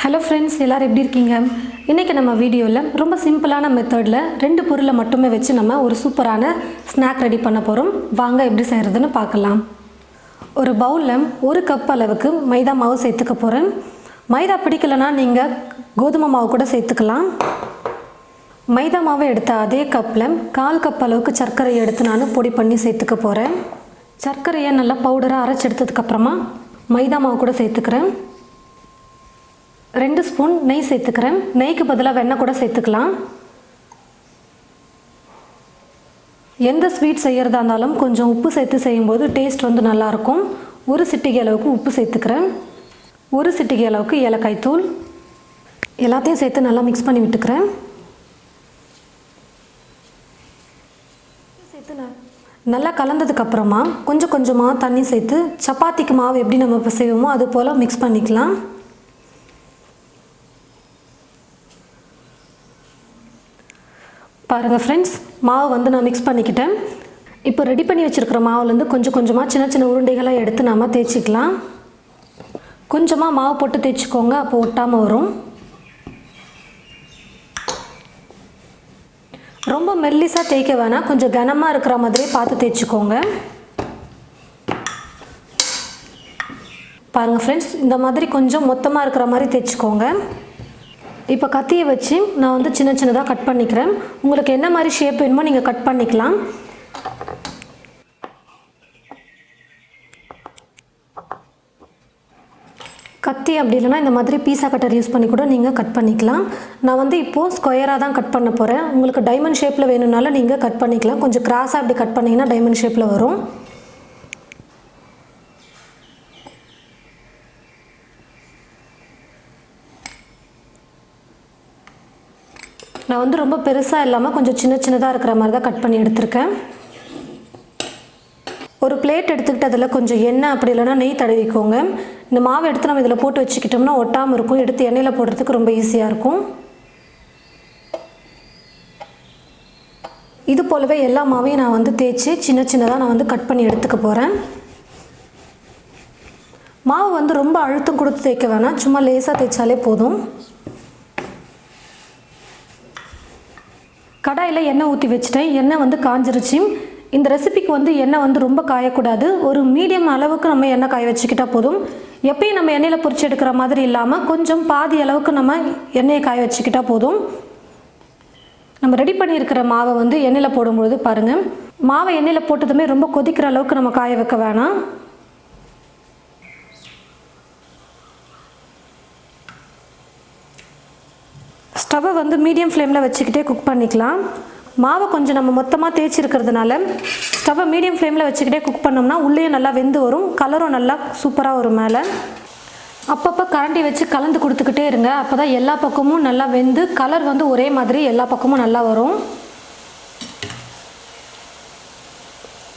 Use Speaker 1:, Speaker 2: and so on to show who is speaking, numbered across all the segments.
Speaker 1: Hello friends, எல்லோரும் எப்படி இருக்கீங்க? இன்றைக்கி நம்ம வீடியோவில் ரொம்ப சிம்பிளான மெத்தடில் 2 பொருளை மட்டுமே வச்சு நம்ம ஒரு சூப்பரான ஸ்நாக் ரெடி பண்ண போகிறோம். வாங்க எப்படி செய்கிறதுன்னு பார்க்கலாம். ஒரு பவுலில் 1 கப் அளவுக்கு மைதா மாவு சேர்த்துக்க போகிறேன். மைதா பிடிக்கலைன்னா நீங்கள் கோதுமை மாவு கூட சேர்த்துக்கலாம். மைதா மாவை எடுத்த அதே கப்பில் 1/4 கப் அளவுக்கு சர்க்கரையை எடுத்து நான் பொடி பண்ணி சேர்த்துக்க போகிறேன். சர்க்கரையை நல்லா பவுடராக அரைச்சி எடுத்ததுக்கப்புறமா மைதா மாவு கூட சேர்த்துக்கிறேன். 2 ஸ்பூன் நெய் சேர்த்துக்கிறேன். நெய்க்கு பதிலாக வெண்ணெய் கூட சேர்த்துக்கலாம். எந்த ஸ்வீட் செய்கிறதா இருந்தாலும் கொஞ்சம் உப்பு சேர்த்து செய்யும்போது டேஸ்ட் நல்லாயிருக்கும். 1 சிட்டிகை அளவுக்கு உப்பு சேர்த்துக்கிறேன். 1 சிட்டிகை அளவுக்கு ஏலக்காய் தூள். எல்லாத்தையும் சேர்த்து நல்லா மிக்ஸ் பண்ணி விட்டுக்கிறேன். சேர்த்து நல்லா கலந்ததுக்கப்புறமா கொஞ்சம் கொஞ்சமாக தண்ணி சேர்த்து சப்பாத்திக்கு மாவு எப்படி நம்ம இப்போ செய்வோமோ அது போல் மிக்ஸ் பண்ணிக்கலாம். பாருங்கள் ஃப்ரெண்ட்ஸ், மாவு நான் மிக்ஸ் பண்ணிக்கிட்டேன். இப்போ ரெடி பண்ணி வச்சுருக்கிற மாவுலேருந்து கொஞ்சம் கொஞ்சமாக சின்ன சின்ன உருண்டைகளாக எடுத்து நாம் தேய்ச்சிக்கலாம். கொஞ்சமாக மாவு போட்டு தேய்ச்சிக்கோங்க, அப்போ ஒட்டாமல் வரும். ரொம்ப மெல்லிசாக தேய்க்க வேணாம், கொஞ்சம் கனமாக இருக்கிற மாதிரி பார்த்து தேய்ச்சிக்கோங்க. பாருங்கள் ஃப்ரெண்ட்ஸ், இந்த மாதிரி கொஞ்சம் மொத்தமாக இருக்கிற மாதிரி தேய்ச்சிக்கோங்க. இப்போ கத்தியை வச்சு நான் சின்ன சின்னதாக கட் பண்ணிக்கிறேன். உங்களுக்கு என்ன மாதிரி ஷேப் வேணுமோ நீங்கள் கட் பண்ணிக்கலாம். கத்தி அப்படி இல்லைனா இந்த மாதிரி பீஸா கட்டர் யூஸ் பண்ணி கூட நீங்கள் கட் பண்ணிக்கலாம். நான் இப்போது ஸ்கொயராக தான் கட் பண்ண போகிறேன். உங்களுக்கு டைமண்ட் ஷேப்பில் வேணும்னாலும் நீங்கள் கட் பண்ணிக்கலாம். கொஞ்சம் கிராஸாக அப்படி கட் பண்ணிங்கன்னா டைமண்ட் ஷேப்பில் வரும். நான் ரொம்ப பெருசாக இல்லாமல் கொஞ்சம் சின்ன சின்னதாக இருக்கிற மாதிரி தான் கட் பண்ணி எடுத்திருக்கேன். ஒரு பிளேட் எடுத்துக்கிட்டு அதில் கொஞ்சம் எண்ணெய் அப்படி இல்லைனா நெய் தடவிக்கோங்க. இந்த மாவை எடுத்து நம்ம இதில் போட்டு வச்சுக்கிட்டோம்னா ஒட்டாமல் இருக்கும். எடுத்து எண்ணெயில் போடுறதுக்கு ரொம்ப ஈஸியாக இருக்கும். இது போலவே எல்லா மாவையும் நான் தேய்ச்சி சின்ன சின்னதாக நான் கட் பண்ணி எடுத்துக்க போகிறேன். மாவு ரொம்ப அழுத்தம் கொடுத்து தேய்க்க வேணாம், சும்மா லேசாக தேய்ச்சாலே போதும். கடாயில் எண்ணெய் ஊற்றி வச்சுட்டேன். எண்ணெய் காஞ்சிருச்சு. இந்த ரெசிபிக்கு எண்ணெய் ரொம்ப காயக்கூடாது. ஒரு மீடியம் அளவுக்கு நம்ம எண்ணெய் காய வச்சுக்கிட்டால் போதும். எப்பயும் நம்ம எண்ணெயில் பொரிச்சு எடுக்கிற மாதிரி இல்லாமல் கொஞ்சம் பாதி அளவுக்கு நம்ம எண்ணெயை காய வச்சுக்கிட்டால் போதும். நம்ம ரெடி பண்ணியிருக்கிற மாவை எண்ணெயில் போடும்பொழுது பாருங்கள், மாவை எண்ணெயில் போட்டதுமே ரொம்ப கொதிக்கிற அளவுக்கு நம்ம காய வைக்க வேணாம். ஸ்டவ்வை மீடியம் ஃப்ளேமில் வச்சுக்கிட்டே குக் பண்ணிக்கலாம். மாவை கொஞ்சம் நம்ம மொத்தமாக தேய்ச்சிருக்கிறதுனால ஸ்டவ்வை மீடியம் ஃப்ளேமில் வச்சுக்கிட்டே குக் பண்ணோம்னா உள்ளே நல்லா வெந்து வரும். கலரும் நல்லா சூப்பராக வரும். மேலே அப்பப்போ கரண்டி வச்சு கலந்து கொடுத்துக்கிட்டே இருங்க. அப்போ தான் எல்லா பக்கமும் நல்லா வெந்து கலர் ஒரே மாதிரி எல்லா பக்கமும் நல்லா வரும்.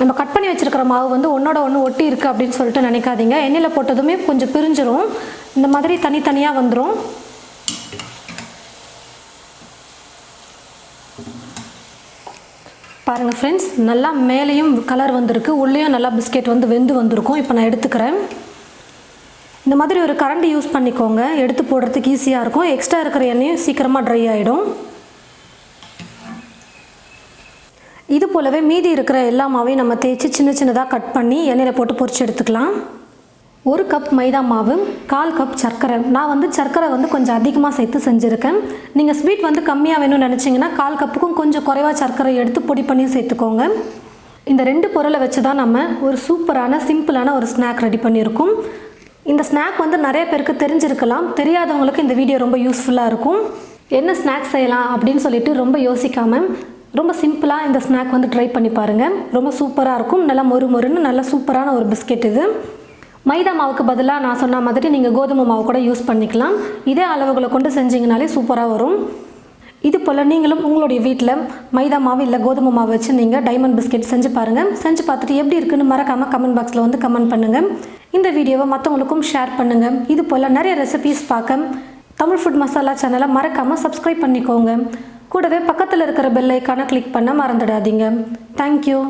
Speaker 1: நம்ம கட் பண்ணி வச்சுருக்கிற மாவு ஒன்றோட ஒன்று ஒட்டி இருக்குது அப்படின்னு சொல்லிட்டு நினைக்காதீங்க. எண்ணெயில் போட்டதுமே கொஞ்சம் பிரிஞ்சிரும். இந்த மாதிரி தனித்தனியாக வந்துடும். பாருங்கள் ஃப்ரெண்ட்ஸ், நல்லா மேலேயும் கலர் வந்திருக்கு, உள்ளேயும் நல்லா பிஸ்கெட் வெந்து வந்திருக்கும். இப்போ நான் எடுத்துக்கிறேன். இந்த மாதிரி ஒரு கரண்டி யூஸ் பண்ணிக்கோங்க, எடுத்து போடுறதுக்கு ஈஸியாக இருக்கும். எக்ஸ்ட்ரா இருக்கிற எண்ணெயும் சீக்கிரமாக ட்ரை ஆகிடும். இது போலவே மீதி இருக்கிற எல்லா மாவையும் நம்ம தேய்ச்சி சின்ன சின்னதாக கட் பண்ணி எண்ணெயில் போட்டு பொரிச்சு எடுத்துக்கலாம். 1 கப் மைதா மாவு, 1/4 கப் சர்க்கரை. நான் சர்க்கரை கொஞ்சம் அதிகமாக சேர்த்து செஞ்சுருக்கேன். நீங்கள் ஸ்வீட் கம்மியாக வேணும்னு நினச்சிங்கன்னா 1/4 கப்புக்கும் கொஞ்சம் குறைவாக சர்க்கரை எடுத்து பொடி பண்ணி சேர்த்துக்கோங்க. இந்த 2 பொருளை வச்சு தான் நம்ம ஒரு சூப்பரான சிம்பிளான ஒரு ஸ்நாக் ரெடி பண்ணியிருக்கோம். இந்த ஸ்நாக் நிறைய பேருக்கு தெரிஞ்சிருக்கலாம். தெரியாதவங்களுக்கு இந்த வீடியோ ரொம்ப யூஸ்ஃபுல்லாக இருக்கும். என்ன ஸ்நாக் செய்யலாம் அப்படின்னு சொல்லிட்டு ரொம்ப யோசிக்காமல் ரொம்ப சிம்பிளாக இந்த ஸ்நாக் ட்ரை பண்ணி பாருங்கள். ரொம்ப சூப்பராக இருக்கும். நல்லா மொறு மொறுன்னு நல்ல சூப்பரான ஒரு பிஸ்கெட் இது. மைதா மாவுக்கு பதிலாக நான் சொன்ன மாதிரி நீங்கள் கோதுமை மாவு கூட யூஸ் பண்ணிக்கலாம். இதே அளவுகளை கொண்டு செஞ்சிங்கனாலே சூப்பராக வரும். இது போல் நீங்களும் உங்களுடைய வீட்டில் மைதா மாவு இல்லை கோதுமை மாவு வச்சு நீங்கள் டைமண்ட் பிஸ்கெட் செஞ்சு பாருங்கள். செஞ்சு பார்த்துட்டு எப்படி இருக்குன்னு மறக்காமல் கமெண்ட் பாக்ஸில் கமெண்ட் பண்ணுங்கள். இந்த வீடியோவை மற்றவங்களுக்கும் ஷேர் பண்ணுங்கள். இது போல் நிறைய ரெசிபீஸ் பார்க்க தமிழ் ஃபுட் மசாலா சேனலை மறக்காமல் சப்ஸ்கிரைப் பண்ணிக்கோங்க. கூடவே பக்கத்தில் இருக்கிற பெல் ஐக்கானை கிளிக் பண்ண மறந்துடாதீங்க. தேங்க்யூ.